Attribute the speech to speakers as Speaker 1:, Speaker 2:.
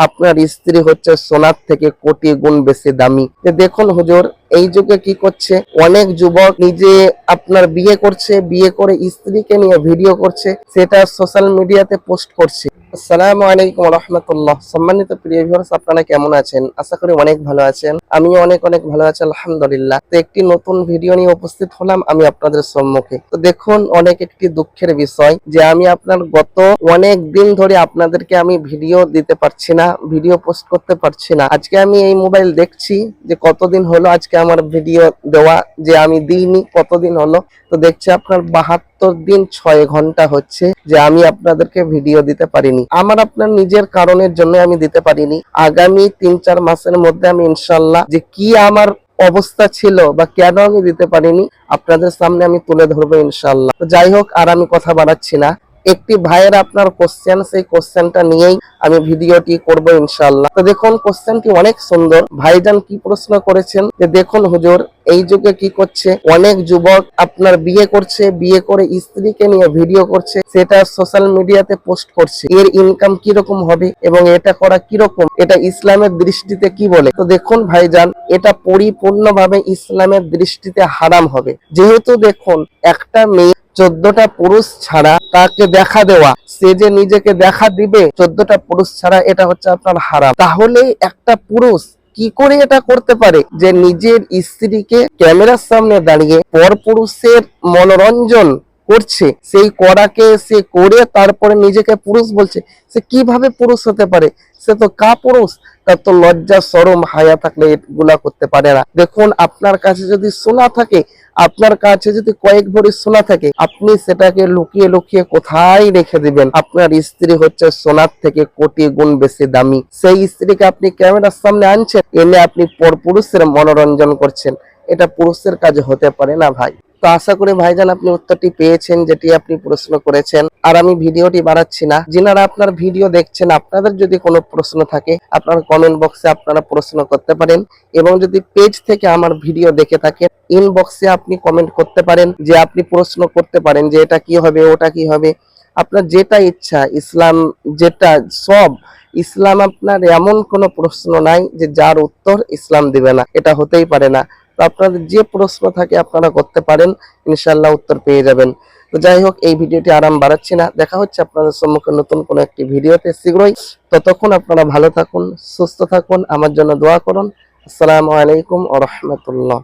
Speaker 1: আপনার স্ত্রী হচ্ছে সোনার থেকে কোটি গুণ বেশি দামি। দেখুন হুজুর, এই যুগে কি করছে, অনেক যুবক নিজে আপনার বিয়ে করছে, বিয়ে করে স্ত্রীকে নিয়ে ভিডিও করছে, সেটা সোশ্যাল মিডিয়াতে পোস্ট করছে। আসসালামু আলাইকুম রহমতুল্লাহ। সম্মানিত প্রিয় ভিউয়ার্স, আপনারা কেমন আছেন? আশা করি অনেক ভালো আছেন। আমিও অনেক অনেক ভালো আছি, আলহামদুলিল্লাহ। তো একটি নতুন ভিডিও নিয়ে উপস্থিত হলাম আমি আপনাদের সম্মুখে। তো দেখুন, অনেক একটি দুঃখের বিষয় যে আমি আপনার গত অনেক দিন ধরে আপনাদেরকে আমি ভিডিও দিতে পারছি না, ভিডিও পোস্ট করতে পারছি না। আজকে আমি এই মোবাইল দেখছি যে কতদিন হলো আজকে আমার ভিডিও দেওয়া, যে আমি দিইনি কতদিন হলো। তো দেখছি আপনার 72 দিন 6 ঘন্টা হচ্ছে যে আমি আপনাদেরকে ভিডিও দিতে পারিনি। আমার আপনার নিজের কারণের জন্য আমি দিতে পারিনি। আগামী 3-4 মাসের মধ্যে আমি ইনশাল্লাহ যে কি আমার অবস্থা ছিল বা কেন আমি দিতে পারিনি আপনাদের সামনে আমি তুলে ধরবো ইনশাল্লাহ। তো যাই হোক, আর আমি কথা বাড়াচ্ছি না। একটি ভাইয়ের আপনার কোশ্চেন, সেই কোশ্চেনটা নিয়েই আমি ভিডিওটি করব ইনশাআল্লাহ। তো দেখুন, কোশ্চেনটি অনেক সুন্দর। ভাইজান কি প্রশ্ন করেছেন যে দেখুন হুজুর, এই যুগে কি করছে, অনেক যুবক আপনার বিয়ে করছে, বিয়ে করে স্ত্রীকে নিয়ে ভিডিও করছে, সেটা সোশ্যাল মিডিয়াতে পোস্ট করছে। এর ইনকাম কি রকম হবে এবং এটা করা কি রকম, এটা ইসলামের দৃষ্টিতে কি বলে? তো দেখুন ভাইজান, এটা পরিপূর্ণভাবে ইসলামের দৃষ্টিতে হারাম হবে। যেহেতু দেখুন, একটা মেয়ে 14টা পুরুষ ছাড়া তাকে দেখা দেওয়া, সে যে নিজেকে দেখা দিবে 14টা পুরুষ ছাড়া, এটা হচ্ছে আপনার হারাম। তাহলে একটা পুরুষ কি করে এটা করতে পারে যে নিজের স্ত্রীকে ক্যামেরার সামনে দাঁড়িয়ে পর পুরুষের মনোরঞ্জন করছে, সেই করাকে সে করে তারপরে নিজেকে পুরুষ বলছে? সে কিভাবে পুরুষ হতে পারে? সে তো কা পুরুষ। তার তো লজ্জা শরম হায়া থাকলে এগুলা করতে পারে না। দেখুন, আপনার কাছে যদি সোনা থাকে, আপনার কাছে যদি কয়েক ভরি সোনা থাকে, আপনি সেটাকে লুকিয়ে লুকিয়ে কোথায় রেখে দিবেন? আপনার স্ত্রী হচ্ছে সোনার থেকে কোটি গুণ বেশি দামি। সেই স্ত্রীকে আপনি ক্যামেরার সামনে আনছেন, এনে আপনি পরপুরুষের মনোরঞ্জন করছেন। এটা পুরুষের কাজ হতে পারে না ভাই। তো আশা করি ভাইজান আপনি উত্তরটি পেয়েছেন যেটি আপনি প্রশ্ন করেছেন। আর আমি ভিডিওটি বাড়াচ্ছি না। যিনারা আপনার ভিডিও দেখছেন, আপনাদের যদি কোনো প্রশ্ন থাকে আপনার কমেন্ট বক্সে আপনারা প্রশ্ন করতে পারেন, এবং যদি পেজ থেকে আমার ভিডিও দেখে থাকেন ইনবক্সে আপনি কমেন্ট করতে পারেন, যে আপনি প্রশ্ন করতে পারেন যে এটা কি হবে, ওটা কি হবে, আপনার যেটা ইচ্ছা। ইসলাম যেটা সব, ইসলাম আপনার এমন কোনো প্রশ্ন নাই যে যার উত্তর ইসলাম দিবে না, এটা হতেই পারে না। তো আপনাদের যে প্রশ্ন থাকে আপনারা করতে পারেন, ইনশাআল্লাহ উত্তর পেয়ে যাবেন। তো যাই হোক, এই ভিডিওটি আরাম বাড়াচ্ছি না। দেখা হচ্ছে আপনাদের সম্মুখে নতুন কোনো একটি ভিডিওতে শীঘ্রই। ততক্ষণ আপনারা ভালো থাকুন, সুস্থ থাকুন, আমার জন্য দোয়া করুন। আসসালামু আলাইকুম ওয়া রাহমাতুল্লাহ।